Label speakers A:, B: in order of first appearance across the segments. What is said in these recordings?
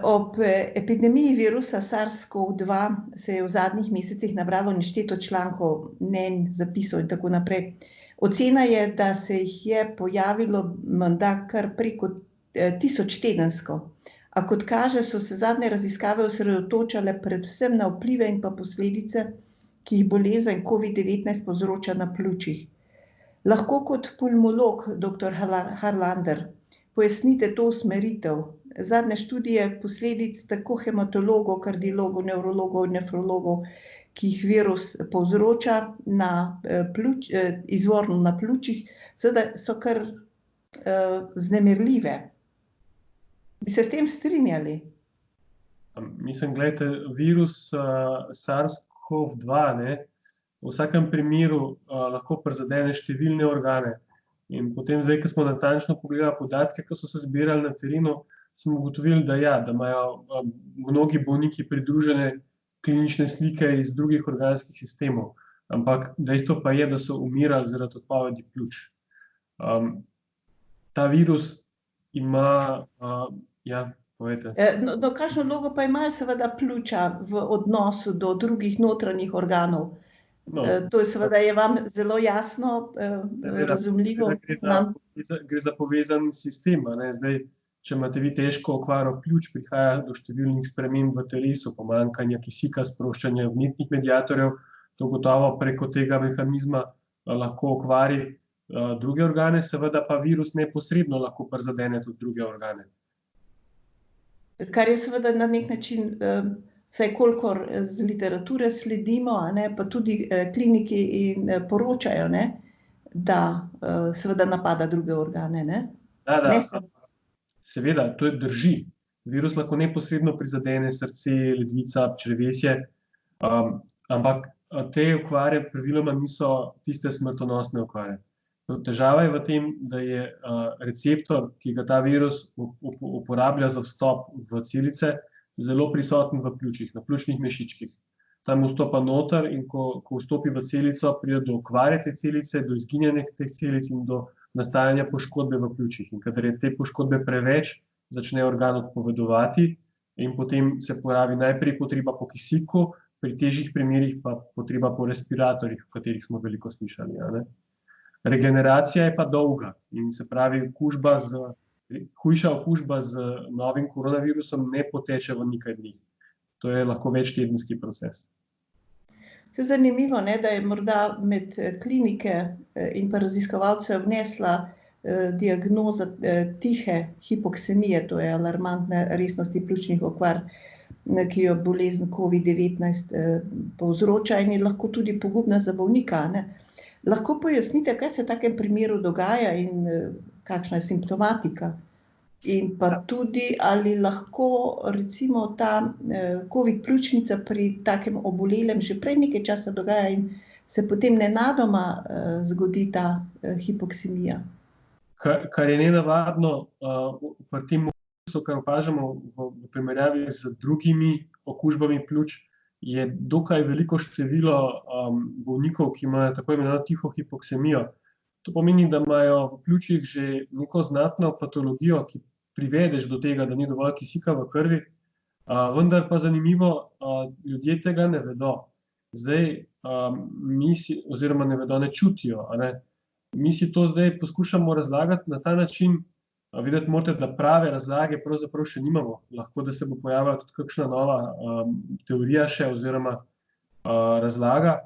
A: Ob epidemiji virusa SARS-CoV-2 se je v zadnjih mesecih nabralo nešteto člankov, mnenj, zapisov in tako naprej. Ocena je, da se jih je pojavilo menda kar preko 1000 tedensko. A kot kaže, so se zadnje raziskave osredotočale predvsem na vplive in pa posledice, ki jih bolezen COVID-19 povzroča na pljučih. Lahko kot pulmolog, dr. Harlander, pojasnite to usmeritev. Zadnje študije posledic tako hematologov, kardiologov, nevrologov in nefrologov, ki jih virus povzroča izvorno na pljučih, seveda so kar vznemirljive. Bi se s tem strinjali?
B: Mislim, gledajte, virus SARS-CoV-2 v vsakem primeru lahko prizadene številne organe. In potem zdaj, ko smo natančno pogledali podatke, ki so se zbirali na terenu, smo ugotovili, da imajo mnogi bolniki pridružene klinične slike iz drugih organskih sistemov. Ampak dejstvo pa je, da so umirali zaradi odpovedi pljuč. Ta virus ima, povejte.
A: No, kakšno vlogo pa imajo seveda pljuča v odnosu do drugih notranjih organov? To je seveda je vam zelo jasno, razumljivo.
B: Gre za povezan sistem, Zdaj, če imate vi težko okvaro pljuč, prihaja do številnih sprememb v telesu, pomanjkanja kisika, sproščanja vnetnih mediatorjev, to gotovo preko tega mehanizma lahko okvari druge organe, seveda pa virus neposredno lahko prizadene tudi druge organe.
A: Kar je seveda na nek način, vsaj kolikor z literature sledimo, pa tudi kliniki poročajo, da seveda napada druge organe, ne?
B: Seveda, to drži. Virus lahko neposredno prizadene srce, ledvica, črevesje, ampak te okvare praviloma niso tiste smrtonosne okvare. Težava je v tem, da je receptor, ki ga ta virus uporablja za vstop v celice, zelo prisoten v pljučih, na pljučnih mešičkih. Tam vstopa noter in ko vstopi v celico, pride do okvare te celice, do izginjanja teh celic in do nastajanja poškodbe v pljučih. In kadar je te poškodbe preveč, začne organ odpovedovati in potem se pojavi najprej potreba po kisiku, pri težjih primerih pa potreba po respiratorjih, o katerih smo veliko slišali. Regeneracija je pa dolga in se pravi, hujša okužba z novim koronavirusom ne poteče v nekaj dneh. To je lahko večtedenski proces.
A: Se zanimivo, da je morda med klinike in pa raziskovalce vnesla diagnoza tihe hipoksemije, to je alarmantne resnosti pljučnih okvar, ki jo bolezen COVID-19 povzroča in je lahko tudi pogubna za bolnika. Lahko pojasnite, kaj se v takem primeru dogaja in kakšna je simptomatika? In pa tudi, ali lahko recimo ta COVID pljučnica pri takem obolelem že prej nekaj časa dogaja in se potem nenadoma zgodi ta hipoksemija?
B: Kar je nenavadno pri tem virusu, kar opažamo v primerjavi z drugimi okužbami pljuč, je dokaj veliko število bolnikov, ki imajo tako imenovano tiho hipoksemijo. To pomeni, da imajo v pljučih že neko znatno patologijo, ki privedeš do tega, da ni dovolj kisika v krvi, vendar pa zanimivo, ljudje tega ne vedo. Zdaj, oziroma ne vedo, ne čutijo. Mi si to zdaj poskušamo razlagati na ta način, videti morate, da prave razlage pravzaprav še nimamo. Lahko, da se bo pojavila tudi kakšna nova teorija še oziroma razlaga,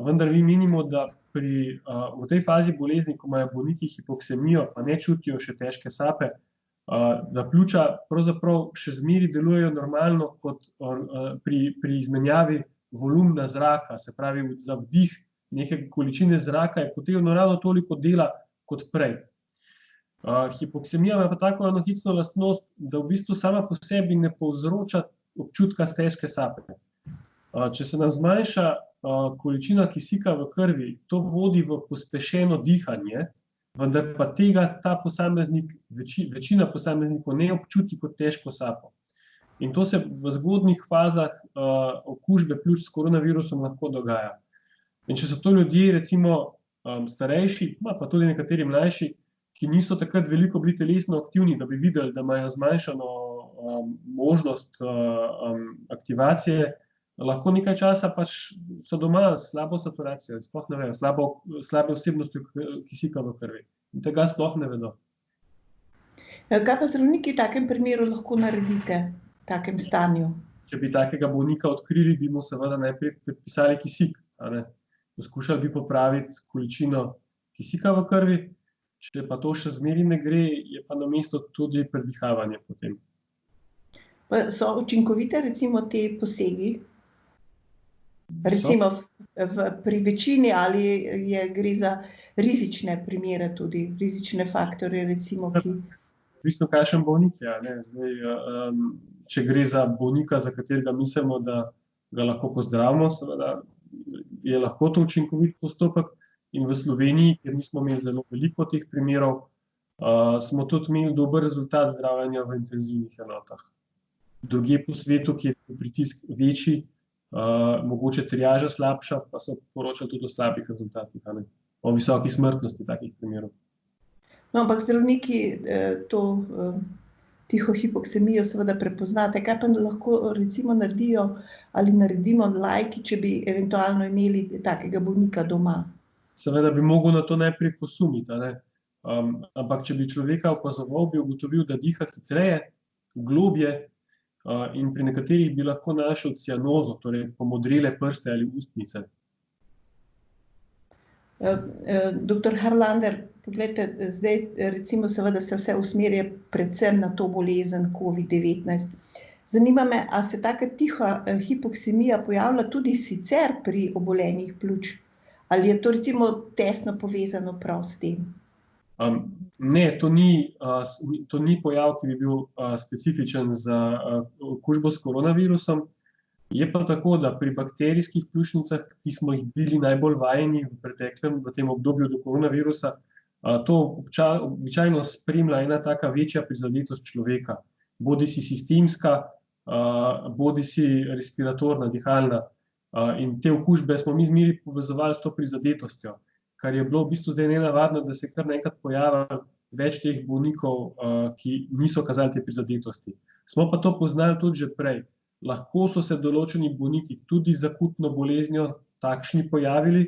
B: vendar mi menimo, da v tej fazi bolezni, ko imajo bolniki hipoksemijo, pa ne čutijo še težke sape, da pljuča pravzaprav še zmeraj delujejo normalno kot pri izmenjavi volumna zraka, se pravi za vdih neke količine zraka je potrebno ravno toliko dela kot prej. Hipoksemija ima pa tako eno hecno lastnost, da v bistvu sama po sebi ne povzroča občutka težke sape. Če se nam zmanjša količina kisika v krvi, to vodi v pospešeno dihanje, vendar pa tega ta posameznik, večina posameznikov ne občuti kot težko sapo. In to se v zgodnjih fazah okužbe pljuč s koronavirusom lahko dogaja. In če so to ljudje, recimo starejši, pa tudi nekateri mlajši, ki niso takrat veliko bili telesno aktivni, da bi videli, da imajo zmanjšano možnost aktivacije, lahko nekaj časa pač so doma s slabo saturacijo, sploh ne vejo, slabe vsebnosti kisika v krvi. In tega sploh ne vedo.
A: Kaj pa zdravniki v takem primeru lahko naredite, v takem stanju?
B: Če bi takega bolnika odkrili, bi mu seveda najprej predpisali kisik, a ne. Poskušali bi popraviti količino kisika v krvi, če pa to še zmeraj ne gre, je pa na mestu tudi predihavanje potem.
A: Pa so učinkovite recimo te posegi? Recimo pri večini ali gre za rizične primere tudi, rizične faktorje recimo, ki...
B: Odvisno, kakšen bolnik je, ne. Zdaj, če gre za bolnika, za katerega mislimo, da ga lahko pozdravimo, seveda je lahko to učinkovit postopek. In v Sloveniji, ker nismo imeli zelo veliko teh primerov, smo tudi imeli dober rezultat zdravljenja v intenzivnih enotah. Drugje po svetu, kjer je pritisk večji, mogoče triaža slabša, pa so poročali tudi o slabih rezultatih, a ne. O visoki smrtnosti takih primerov.
A: No, ampak zdravniki to tiho hipoksemijo seveda prepoznate. Kaj pa lahko recimo naredijo ali naredimo laiki, če bi eventualno imeli takega bolnika doma?
B: Seveda bi mogel na to najprej posumiti, a ne. Ampak če bi človeka opazoval, bi ugotovil, da diha hitreje, globlje, in pri nekaterih bi lahko našel cianozo, torej pomodrele prste ali ustnice.
A: Doktor Harlander, poglejte, zdaj recimo seveda se vse usmerja predvsem na to bolezen COVID-19. Zanima me, a se taka tiha hipoksemija pojavlja tudi sicer pri obolenjih pljuč? Ali je to recimo tesno povezano prav s tem?
B: Ne, to ni pojav, ki bi bil specifičen za okužbo s koronavirusom. Je pa tako, da pri bakterijskih pljučnicah, ki smo jih bili najbolj vajeni v tem obdobju do koronavirusa, to običajno spremlja ena taka večja prizadetost človeka. Bodisi sistemska, bodisi respiratorna, dihalna. In te okužbe smo mi zmeraj povezovali s to prizadetostjo, kar je bilo v bistvu zdaj nenavadno, da se kar naenkrat pojavi več teh bolnikov, ki niso kazali te prizadetosti. Smo pa to poznali tudi že prej. Lahko so se določeni bolniki tudi z akutno boleznijo takšni pojavili,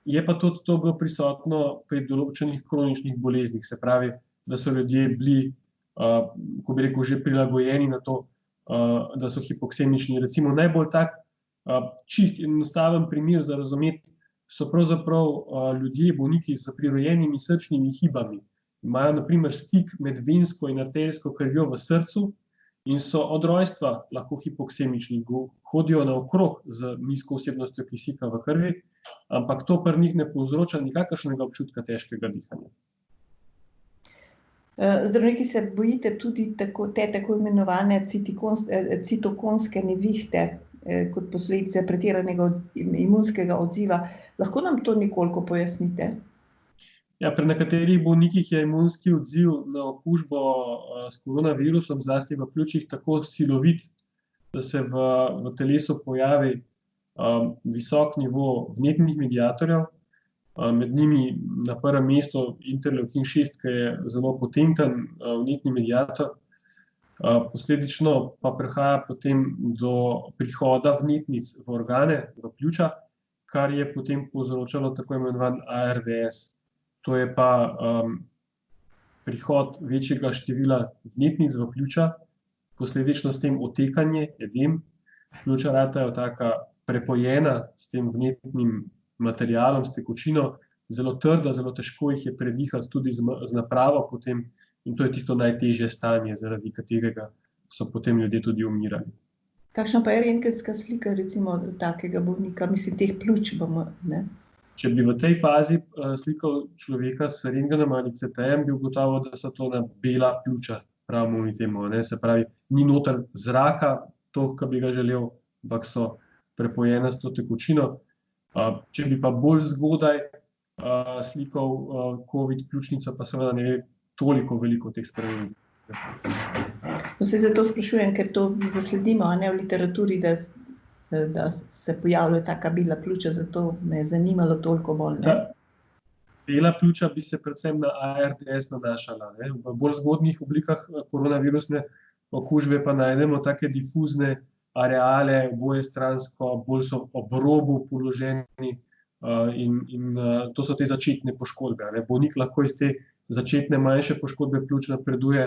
B: je pa tudi to bilo prisotno pri določenih kroničnih boleznih, se pravi, da so ljudje bili, ko bi rekel, že prilagojeni na to, da so hipoksemični. Recimo najbolj tak čist enostaven primer za razumeti so pravzaprav ljudje, bolniki s prirojenimi srčnimi hibami. Imajo na primer stik med vensko in arterijsko krvjo v srcu in so od rojstva lahko hipoksemični, hodijo naokrog z nizko vsebnostjo kisika v krvi, ampak to pri njih ne povzroča nikakršnega občutka težkega dihanja.
A: Zdravniki se bojite tudi te tako imenovane citokonske nevihte kot posledice pretiranega imunskega odziva. Lahko nam to nekoliko pojasnite?
B: Ja, pri nekaterih bolnikih je imunski odziv na okužbo s koronavirusom, zlasti v pljučih, tako silovit, da se v telesu pojavi visok nivo vnetnih mediatorjev, med njimi na prvem mestu interleukin 6, ki je zelo potenten vnetni mediator. Posledično pa prihaja potem do prihoda vnetnic v organe, v pljuča, kar je potem povzročalo tako imenovan ARDS. To je pa prihod večjega števila vnetnic v pljuča, posledično s tem otekanje, edem. Pljuča ratajo taka prepojena s tem vnetnim materialom, s tekočino, zelo trda, zelo težko jih je predihati tudi z napravo potem, in to je tisto najtežje stanje, zaradi katerega so potem ljudje tudi umirali.
A: Kakšna pa je rentgenska slika recimo takega bolnika, mislim teh pljuč bomo, ne?
B: Če bi v tej fazi slikal človeka s rentgenom ali CT-jem, bi ugotovil, da so to bela pljuča, pravimo mi temu, ne, se pravi, ni noter zraka, to, ki bi ga želel, ampak so prepojena s to tekočino. Če bi pa bolj zgodaj slikal COVID pljučnico, pa seveda ne ve toliko veliko teh sprememb.
A: No, saj zato sprašujem, ker to zasledimo, a ne, v literaturi, da se pojavljajo taka bela pljuča, zato me je zanimalo toliko bolj, ne.
B: Bela pljuča bi se predvsem na ARDS nanašala, ne. V bolj zgodnjih oblikah koronavirusne okužbe pa najdemo take difuzne areale, obojestransko, bolj so ob robu položeni in to so te začetne poškodbe. Bolnik lahko iz te začetne manjše poškodbe pljuč napreduje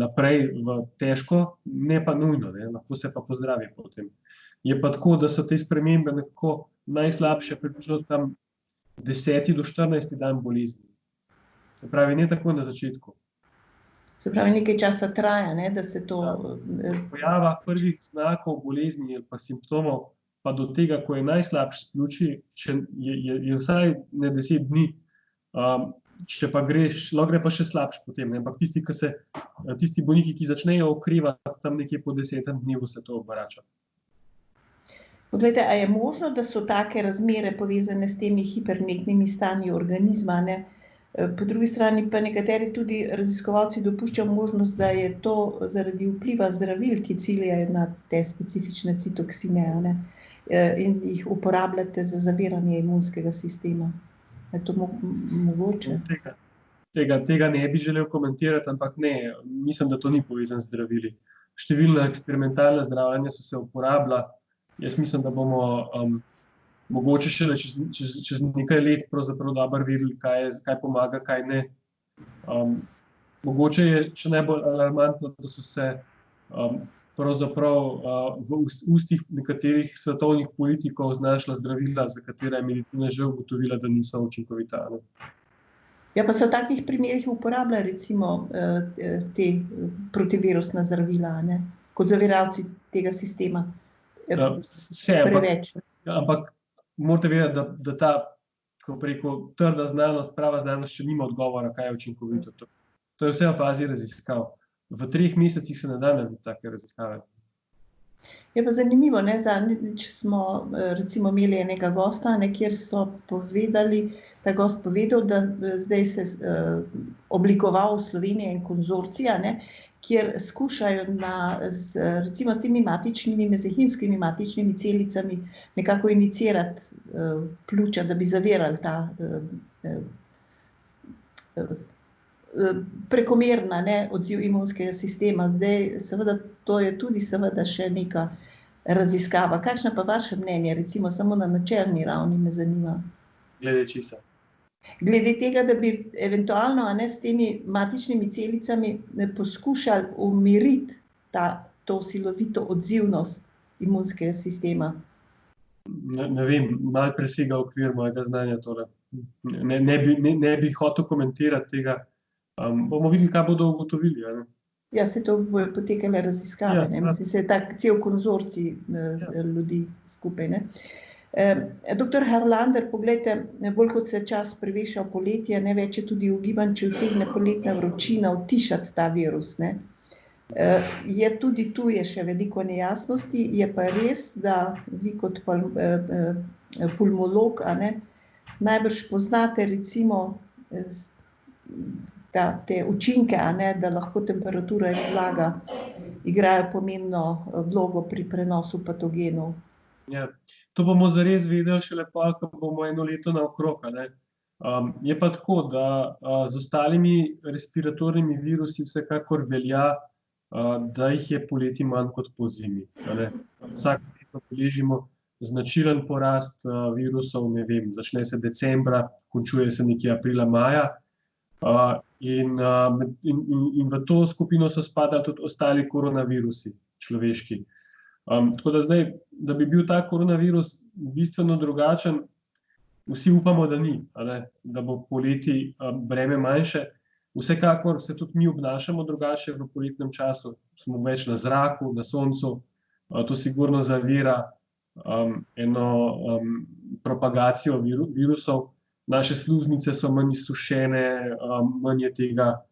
B: naprej v težko, ne pa nujno, lahko se pa pozdravi potem. Je pa tako, da so te spremembe nekako najslabše približno tam 10. do 14. dan bolezni. Se pravi, ne tako na začetku.
A: Se pravi, nekaj časa traja, da se to...
B: Pojava prvih znakov bolezni ali pa simptomov, pa do tega, ko je najslabše s pljuči, je vsaj ne 10 dni, če pa lahko gre pa še slabše potem. Ampak tisti bolniki, ki začnejo okrevati, tam nekje po 10. dnevu se to obrača.
A: Poglejte, a je možno, da so take razmere povezane s temi hipernetnimi stanji organizma, Po drugi strani pa nekateri tudi raziskovalci dopuščajo možnost, da je to zaradi vpliva zdravil, ki ciljajo na te specifične citoksine, in jih uporabljate za zaviranje imunskega sistema. Je to mogoče?
B: Tega ne bi želel komentirati, ampak ne, mislim, da to ni povezano z zdravili. Številna eksperimentalna zdravljenja so se uporabila. Jaz mislim, da bomo mogoče šele čez nekaj let pravzaprav dobro vedeli, kaj pomaga, kaj ne. Mogoče je še najbolj alarmantno, da so se pravzaprav v ustih nekaterih svetovnih politikov znašla zdravila, za katera je medicina že ugotovila, da niso učinkovita.
A: Ja, pa se v takih primerih uporablja recimo te protivirusna zdravila, kot zaviralci tega sistema. Preveč.
B: Ampak morate vedeti, da ta, kako bi rekel, trda znanost, prava znanost še nima odgovora, kaj je učinkovito. To je vse v fazi raziskav. V 3 mesecih se ne da narediti take raziskave.
A: Je pa zanimivo, zadnjič smo recimo imeli enega gosta, kjer so povedali, ta gost povedal, da zdaj se oblikoval v Sloveniji en konzorcij, kjer skušajo recimo s temi matičnimi, mezenhimskimi matičnimi celicami nekako inicirati pljuča, da bi zavirali ta prekomerna odziv imunskega sistema. Zdaj, seveda, to je tudi seveda še neka raziskava. Kakšno pa vaše mnenje, recimo samo na načelni ravni me zanima?
B: Glede česa?
A: Glede tega, da bi eventualno s temi matičnimi celicami poskušali umiriti to silovito odzivnost imunskega sistema.
B: Ne vem, malo presega okvir mojega znanja tole. Ne bi hotel komentirati tega. Bomo videli, kaj bodo ugotovili.
A: Ja, se to bojo potekale raziskave. Mislim, se je tak cel konzorcij ljudi skupaj. Doktor Harlander, poglejte, bolj kot se čas preveša v poletje, več je tudi ugibanj, če utegne poletna vročina utišati ta virus. Je tudi tu je še veliko nejasnosti, je pa res, da vi kot pulmolog najbrž poznate recimo te učinke, da lahko temperatura in vlaga igrajo pomembno vlogo pri prenosu patogenov.
B: Ja, to bomo zares vedeli šele pa, ko bomo eno leto naokrog. Je pa tako, da z ostalimi respiratornimi virusi vsekakor velja, da jih je poleti manj kot pozimi. Vsak leto beležimo značilen porast virusov, ne vem, začne se decembra, končuje se nekje aprila, maja. In v to skupino so spadali tudi ostali koronavirusi človeški. Tako da zdaj, da bi bil ta koronavirus bistveno drugačen, vsi upamo, da ni, da bo poleti breme manjše. Vsekakor se tudi mi obnašamo drugače v poletnem času, smo več na zraku, na soncu, to sigurno zavira eno propagacijo virusov. Naše sluznice so manj izsušene, manj je tega,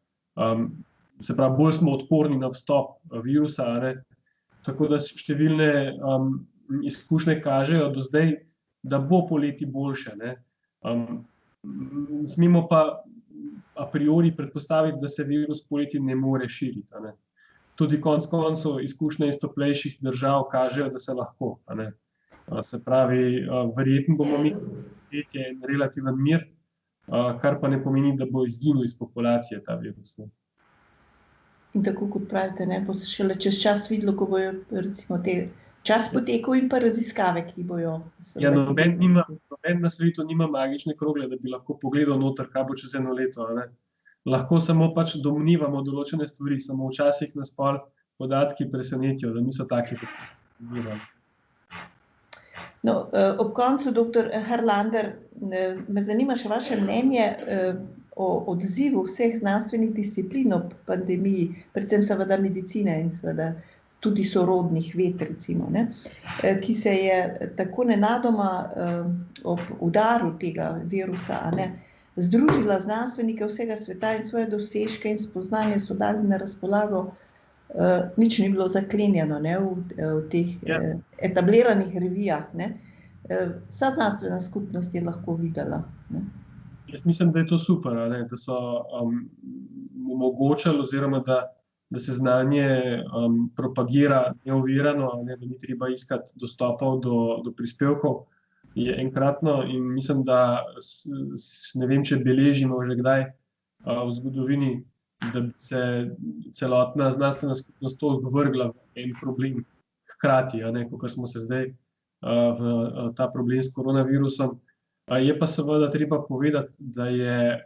B: se pravi, bolj smo odporni na vstop virusa, Tako da številne izkušnje kažejo do zdaj, da bo poleti boljše. Smemo pa a priori predpostaviti, da se virus poleti ne more širiti. Tudi konec koncev izkušnje iz toplejših držav kažejo, da se lahko. Se pravi, verjetno bomo imeli poletje en relativen mir, kar pa ne pomeni, da bo izginil iz populacije ta virus.
A: In tako kot pravite, ne, bo se šele čez čas videlo, ko bojo recimo te čas potekal in pa raziskave, ki bojo.
B: Ja, noben na svetu nima magične krogle, da bi lahko pogledal noter, kaj bo čez eno leto. Ne. Lahko samo pač domnevamo določene stvari, samo včasih nas podatki presenetijo, da niso taki, kot smo domnevali.
A: No, ob koncu, doktor Harlander, me zanima še vaše mnenje o odzivu vseh znanstvenih disciplin ob pandemiji, predvsem seveda medicine in seveda tudi sorodnih ved, recimo, ne, ki se je tako nenadoma ob udaru tega virusa, ne, združila znanstvenike vsega sveta in svoje dosežke in spoznanje so dali na razpolago. Nič ni bilo zaklenjeno, ne, v teh etabliranih revijah. Ne. Vsa znanstvena skupnost je lahko videla. Ne.
B: Jaz mislim, da je to super, ne, da so omogočali oziroma da se znanje propagira neovirano, ne, da ni treba iskati dostopov do prispevkov, je enkratno in mislim, da ne vem, če beležimo že kdaj v zgodovini, da bi se celotna znanstvena skupnost to odvrgla v en problem hkrati, kot smo se zdaj v ta problem s koronavirusom. Je pa seveda treba povedati, da je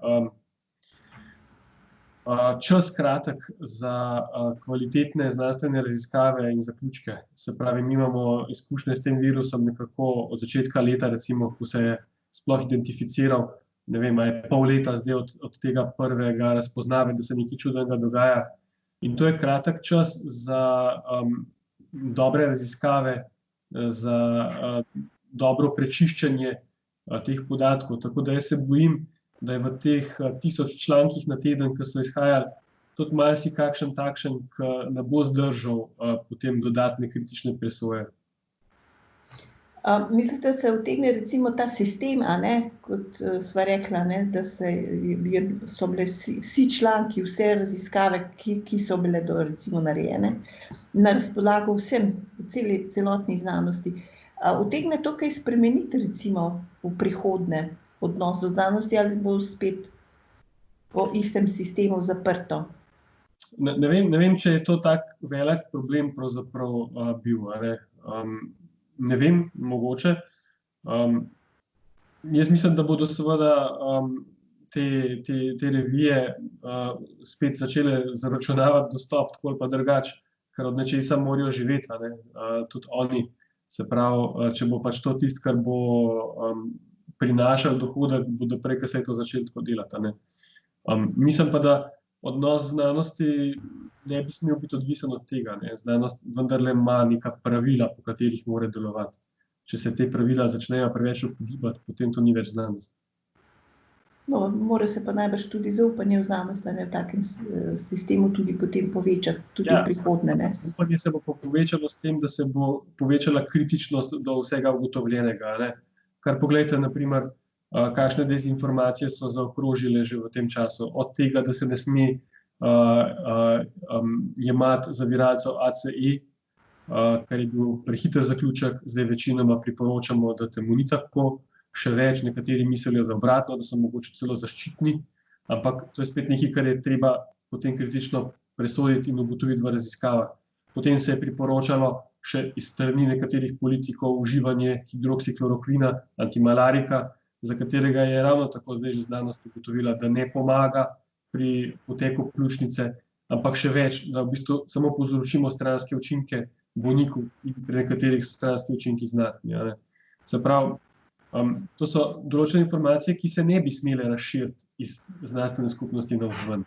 B: čas kratek za kvalitetne znanstvene raziskave in zaključke. Se pravi, mi imamo izkušnje s tem virusom nekako od začetka leta, recimo, ko se je sploh identificiral, ne vem, je pol leta zdaj od tega prvega razpoznave, da se nekaj čudnega dogaja. In to je kratek čas za dobre raziskave, za dobro prečiščenje teh podatkov. Tako da jaz se bojim, da je v teh 1000 člankih na teden, ki so izhajali, tudi marsikakšen takšen, ki ne bo zdržal potem dodatne kritične presoje.
A: Mislite, da se utegne recimo ta sistem, kot sva rekla, da so bile vsi članki, vse raziskave, ki so bile recimo narejene, na razpolago vsem, celotni znanosti. Utegne to kaj spremeniti recimo v prihodnje odnos do znanosti ali bo spet po istem sistemu zaprto?
B: Ne vem, če je to tak velik problem pravzaprav bil. Ne vem, mogoče. Jaz mislim, da bodo seveda te revije spet začele zaračunavati dostop, tako ali pa drugače, ker od nečesa morajo živeti, tudi oni. Se pravi, če bo pač to tisto, kar bo prinašal dohodek, bodo prej kasneje to začeli tako delati. Mislim pa, da odnos znanosti ne bi smel biti odvisen od tega. Znanost vendarle ima neka pravila, po katerih mora delovati. Če se te pravila začnejo preveč upogibati, potem to ni več znanost.
A: No, mora se pa najbrž tudi zaupanje v znanost, v takem sistemu tudi potem povečati, tudi v prihodnje.
B: Zaupanje se bo povečalo s tem, da se bo povečala kritičnost do vsega ugotovljenega. Kar poglejte, naprimer, kakšne dezinformacije so zaokrožile že v tem času. Od tega, da se ne sme jemati zaviralcev ACE, kar je bil prehiter zaključek, zdaj večinoma priporočamo, da temu ni tako. Še več, nekateri mislijo, da obratno, da so mogoče celo zaščitni, ampak to je spet nekaj, kar je treba potem kritično presoditi in ugotoviti v raziskavah. Potem se je priporočalo še iz strani nekaterih politikov uživanje hidroksiklorokvina, antimalarika, za katerega je ravno tako zdaj že znanost ugotovila, da ne pomaga pri poteku pljučnice, ampak še več, da v bistvu samo povzročimo stranske učinke bolnikov in pri nekaterih so stranski učinki znatni. Se pravi, to so določene informacije, ki se ne bi smele razširiti iz znanstvene skupnosti navzven.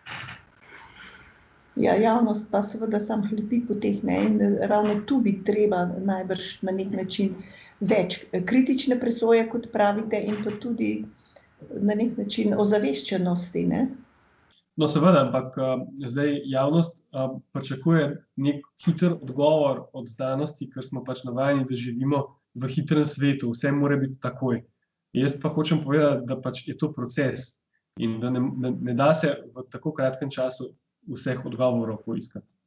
A: Ja, javnost pa seveda sam hlepi po teh, in ravno tu bi treba najbrž na nek način več kritične presoje, kot pravite, in pa tudi na nek način ozaveščenosti.
B: No, seveda, ampak zdaj javnost pričakuje nek hiter odgovor od znanosti, ker smo pač navajeni, da živimo v hitrem svetu, vse mora biti takoj. Jaz pa hočem povedati, da pač je to proces in da ne da se v tako kratkem času vseh odgovorov poiskati.